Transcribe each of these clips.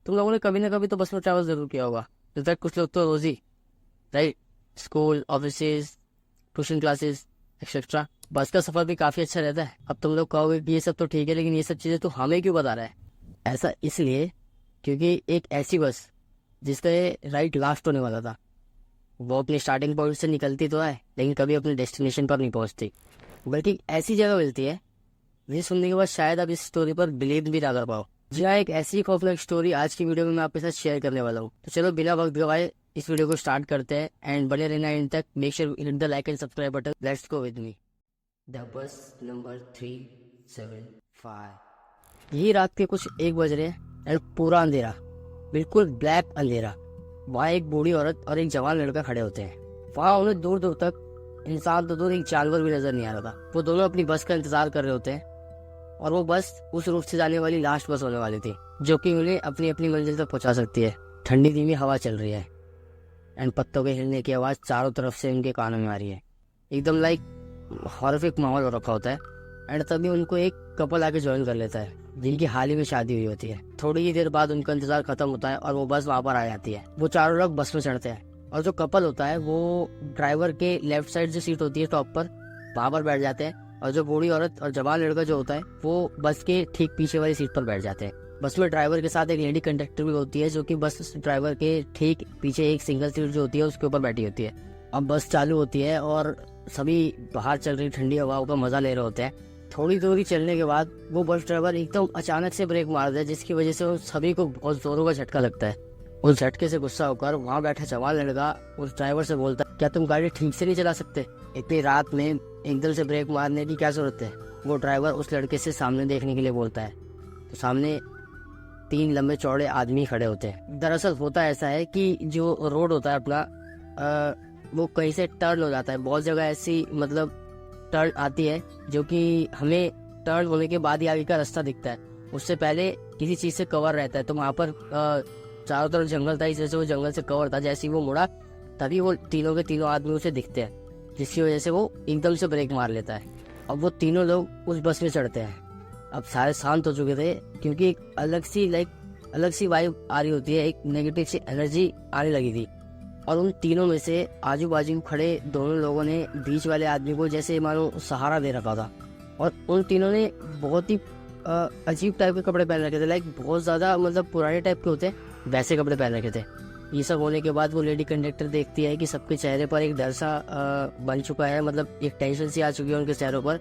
तुम लोगों ने कभी ना कभी तो बस में ट्रैवल जरूर किया होगा। तो कुछ लोग तो रोज ही, right, school, offices, tuition classes, etcetera. Bus का सफर भी काफी अच्छा रहता है। अब तुम लोग कहोगे कि ये सब तो ठीक है, लेकिन ये सब चीजें तो हमें क्यों बता रहा है? ऐसा इसलिए क्योंकि एक ऐसी बस जिसका ये राइट लास्ट होने वाला था, वो अपने स्टार्टिंग पॉइंट से निकलती तो है, लेकिन कभी अपने डेस्टिनेशन पर नहीं पहुंचती, बल्कि ऐसी जगह मिलती है जिसे सुनने के बाद शायद आप इस स्टोरी पर बिलीव भी ना कर पाओ। जी हाँ, एक ऐसी खौफनाक स्टोरी आज की वीडियो में मैं आपके साथ शेयर करने वाला हूँ। तो चलो बिना वक्त गवाए इस वीडियो को स्टार्ट करते हैं, एंड बने रहना एंड तक। Make sure hit the like and subscribe button. Let's go with me. The bus number 375। यही रात के कुछ 1 बज रहे हैं एंड पूरा अंधेरा, बिल्कुल ब्लैक अंधेरा। वहाँ एक बूढ़ी औरत और एक जवान लड़का खड़े होते हैं। वहाँ उन्हें दूर दूर तक इंसान तो दूर, एक जानवर भी नजर नहीं आ रहा था। वो दोनों अपनी बस का इंतजार कर रहे होते हैं, और वो बस उस रूट से जाने वाली लास्ट बस होने वाली थी, जो कि उन्हें अपनी अपनी मंजिल तक पहुंचा सकती है। ठंडी धीमी हवा चल रही है एंड पत्तों के हिलने की आवाज चारों तरफ से उनके कानों में आ रही है। एकदम लाइक हॉरिफिक माहौल हो रखा होता है। एंड तभी उनको एक कपल आके ज्वाइन कर लेता है, जिनकी हाल ही में शादी हुई होती है। थोड़ी ही देर बाद उनका इंतजार खत्म होता है और वो बस वहां पर आ जाती है। वो चारों लोग बस में चढ़ते हैं, और जो कपल होता है वो ड्राइवर के लेफ्ट साइड जो सीट होती है टॉप पर, वहां पर बैठ जाते हैं। और जो बूढ़ी औरत और जवान लड़का जो होता है वो बस के ठीक पीछे वाली सीट पर बैठ जाते हैं। बस में ड्राइवर के साथ एक लेडी कंडक्टर भी होती है, जो कि बस ड्राइवर के ठीक पीछे एक सिंगल सीट जो होती है उसके ऊपर बैठी होती है। अब बस चालू होती है और सभी बाहर चल रही ठंडी हवाओं का मजा ले रहे होते हैं। थोड़ी दूरी चलने के बाद वो बस ड्राइवर एकदम अचानक से ब्रेक मारता है, जिसकी वजह से उन सभी को बहुत जोरों का झटका लगता है। उस झटके से गुस्सा होकर वहाँ बैठा जवान लड़का उस ड्राइवर से बोलता है, क्या तुम गाड़ी ठीक से नहीं चला सकते? इतनी रात में एकदम से ब्रेक मारने की क्या जरूरत है? वो ड्राइवर उस लड़के से सामने देखने के लिए बोलता है। तो सामने 3 लंबे चौड़े आदमी खड़े होते हैं। दरअसल होता ऐसा है कि जो रोड होता है अपना, वो कहीं से टर्न हो जाता है। बहुत जगह ऐसी मतलब टर्न आती है जो कि हमें टर्न होने के बाद ही आगे का रास्ता दिखता है, उससे पहले किसी चीज से कवर रहता है। तो वहाँ पर चारों तरफ जंगल था, इस वजह से वो जंगल से कवर था। जैसे ही वो मुड़ा तभी वो तीनों के तीनों आदमी उसे दिखते हैं, जिसकी वजह से वो एकदम से ब्रेक मार लेता है। अब वो तीनों लोग उस बस में चढ़ते हैं। अब सारे शांत हो चुके थे, क्योंकि एक अलग सी वाइब आ रही होती है, एक नेगेटिव सी एनर्जी आने लगी थी। और उन तीनों में से आजू बाजू खड़े दोनों लोगों ने बीच वाले आदमी को जैसे मानो सहारा दे रखा था। और उन तीनों ने बहुत ही अजीब टाइप के कपड़े पहन रखे थे, लाइक बहुत ज्यादा मतलब पुराने टाइप के होते हैं वैसे कपड़े पहन रखे थे। ये सब होने के बाद वो लेडी कंडक्टर देखती है कि सबके चेहरे पर एक डर सा बन चुका है, मतलब एक टेंशन सी आ चुकी है उनके चेहरों पर।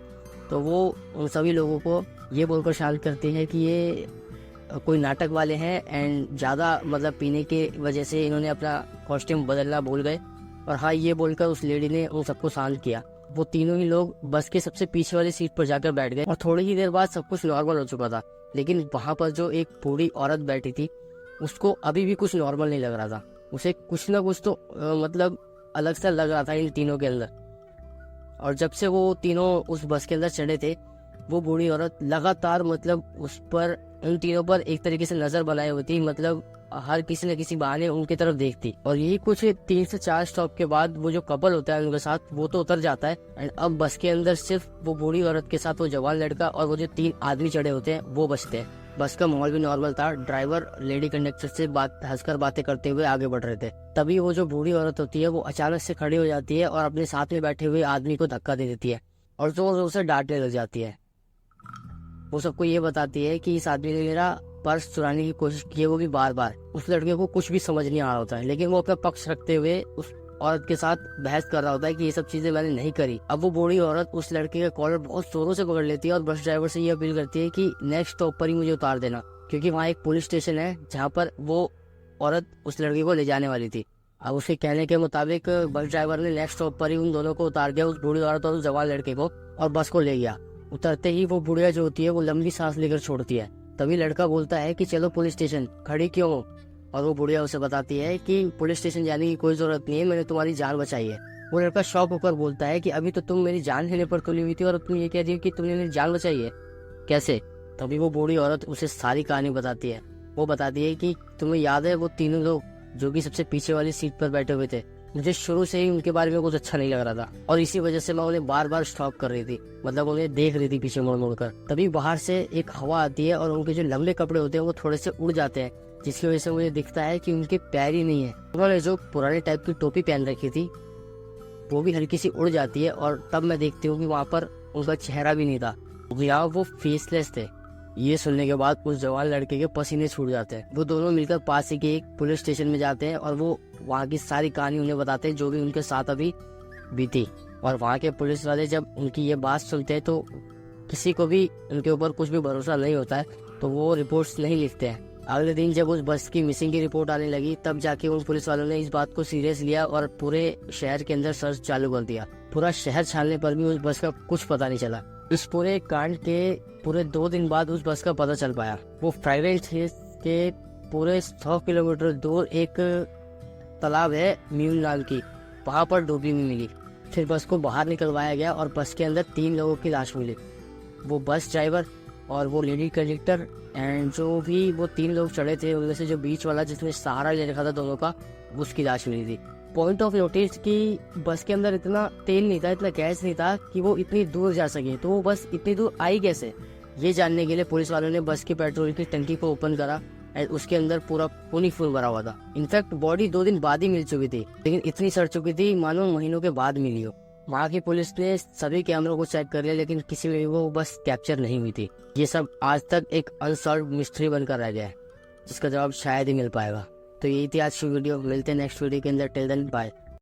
तो वो उन सभी लोगों को ये बोलकर शांत करती है कि ये कोई नाटक वाले हैं, एंड ज़्यादा मतलब पीने के वजह से इन्होंने अपना कॉस्ट्यूम बदलना भूल गए। और हाँ, ये बोलकर उस लेडी ने उन सबको शांत किया। वो तीनों ही लोग बस के सबसे पीछे वाली सीट पर जाकर बैठ गए, और थोड़ी ही देर बाद सब कुछ नॉर्मल हो चुका था। लेकिन वहाँ पर जो एक बूढ़ी औरत बैठी थी, उसको अभी भी कुछ नॉर्मल नहीं लग रहा था। उसे कुछ ना कुछ तो मतलब अलग सा लग रहा था इन तीनों के अंदर। और जब से वो तीनों उस बस के अंदर चढ़े थे, वो बूढ़ी औरत लगातार मतलब उस पर, उन तीनों पर एक तरीके से नजर बनाई हुई थी, मतलब हर किसी न किसी बहाने उनकी तरफ देखती। और यही कुछ 3 से 4 स्टॉप के बाद वो जो कपल होता है उनके साथ, वो तो उतर जाता है। एंड अब बस के अंदर सिर्फ वो बूढ़ी औरत के साथ वो जवान लड़का और वो जो 3 आदमी चढ़े होते हैं वो बचते हैं। बस का माहौल भी नॉर्मल था। ड्राइवर लेडी कंडक्टर से हंसकर बातें करते हुए आगे बढ़ रहे थे। तभी वो जो बूढ़ी औरत होती है वो अचानक से खड़ी हो जाती है और अपने साथ में बैठे हुए आदमी को धक्का दे देती है और जोर जोर से डांटने लग जाती है। वो सबको ये बताती है कि इस आदमी ने मेरा पर्स चुराने की कोशिश की है, वो भी बार बार। उस लड़के को कुछ भी समझ नहीं आ रहा होता है, लेकिन वो अपना पक्ष रखते हुए उस औरत के साथ बहस कर रहा होता है कि ये सब चीजें मैंने नहीं करी। अब वो बूढ़ी औरत उस लड़के का कॉलर बहुत जोरों से पकड़ लेती है और बस ड्राइवर से ये अपील करती है कि नेक्स्ट स्टॉप पर ही मुझे उतार देना, क्योंकि वहाँ एक पुलिस स्टेशन है जहाँ पर वो औरत उस लड़के को ले जाने वाली थी। अब उसके कहने के मुताबिक बस ड्राइवर ने नेक्स्ट स्टॉप पर ही उन दोनों को उतार दिया, उस बूढ़ी औरत और उस जवान लड़के को, और बस को ले गया। उतरते ही वो बुढ़िया जो होती है वो लंबी सांस लेकर छोड़ती है। तभी लड़का बोलता है कि चलो पुलिस स्टेशन, खड़ी क्यों हो? और वो बुढ़िया उसे बताती है कि पुलिस स्टेशन जाने की कोई जरूरत नहीं है, मैंने तुम्हारी जान बचाई है। वो लड़का शॉक होकर बोलता है कि अभी तो तुम मेरी जान लेने पर तुली हुई थी और तुम ये कह रही हो कि तुमने मेरी जान बचाई है, कैसे? तभी वो बूढ़ी औरत उसे सारी कहानी बताती है। वो बताती है कि तुम्हें याद है वो तीनों लोग जो कि सबसे पीछे वाली सीट पर बैठे हुए थे, मुझे शुरू से ही उनके बारे में कुछ अच्छा नहीं लग रहा था और इसी वजह से मैं उन्हें बार बार स्टॉप कर रही थी, मतलब उन्हें देख रही थी पीछे मुड़ मुड़ कर। तभी बाहर से एक हवा आती है और उनके जो लंबे कपड़े होते हैं वो थोड़े से उड़ जाते हैं, जिसकी वजह से मुझे दिखता है कि उनके पैर ही नहीं है। उन्होंने जो पुराने टाइप की टोपी पहन रखी थी वो भी हल्की सी उड़ जाती है और तब मैं देखती हूँ कि वहाँ पर उनका चेहरा भी नहीं था, यहाँ वो फेसलेस थे। ये सुनने के बाद उस जवान लड़के के पसीने छूट जाते हैं। वो दोनों मिलकर पास ही के एक पुलिस स्टेशन में जाते हैं और वो वहाँ की सारी कहानी उन्हें बताते हैं जो भी उनके साथ अभी बीती। और वहाँ के पुलिस वाले जब उनकी ये बात सुनते हैं तो किसी को भी उनके ऊपर कुछ भी भरोसा नहीं होता है, तो वो रिपोर्ट्स नहीं लिखते हैं। अगले दिन जब उस बस की मिसिंग की रिपोर्ट आने लगी तब जाके उन पुलिस वालों ने इस बात को सीरियस लिया और पूरे शहर के अंदर सर्च चालू कर दिया। पूरा शहर छानने पर भी उस बस का कुछ पता नहीं चला। इस पूरे कांड के पूरे 2 दिन बाद उस बस का पता चल पाया। वो फ्रैग्रेंस के पूरे 100 किलोमीटर दूर एक तालाब है म्यूल नाम की, वहाँ पर डूबी हुई मिली। फिर बस को बाहर निकलवाया गया और बस के अंदर 3 लोगों की लाश मिली। वो बस ड्राइवर और वो लेडी कंडक्टर एंड जो भी वो 3 लोग चढ़े थे उनमें से जो बीच वाला जिसने सहारा ले रखा था दोनों का, उसकी लाश मिली थी। पॉइंट ऑफ नोटिस कि बस के अंदर इतना तेल नहीं था, इतना गैस नहीं था कि वो इतनी दूर जा सके, तो वो बस इतनी दूर आई कैसे, ये जानने के लिए पुलिस वालों ने बस की पेट्रोल की टंकी को ओपन करा एंड उसके अंदर पूरा खूनी फुल भरा हुआ था। इनफैक्ट बॉडी 2 दिन बाद ही मिल चुकी थी, लेकिन इतनी सड़ चुकी थी मानो महीनों के बाद मिली हो। वहाँ की पुलिस ने सभी कैमरों को चेक कर लिया लेकिन किसी में वो बस कैप्चर नहीं हुई थी। ये सब आज तक एक अनसॉल्व मिस्ट्री बनकर रह गया है जिसका जवाब शायद ही मिल पाएगा। तो यही थी आज की वीडियो, मिलते हैं नेक्स्ट वीडियो के अंदर। Till then bye.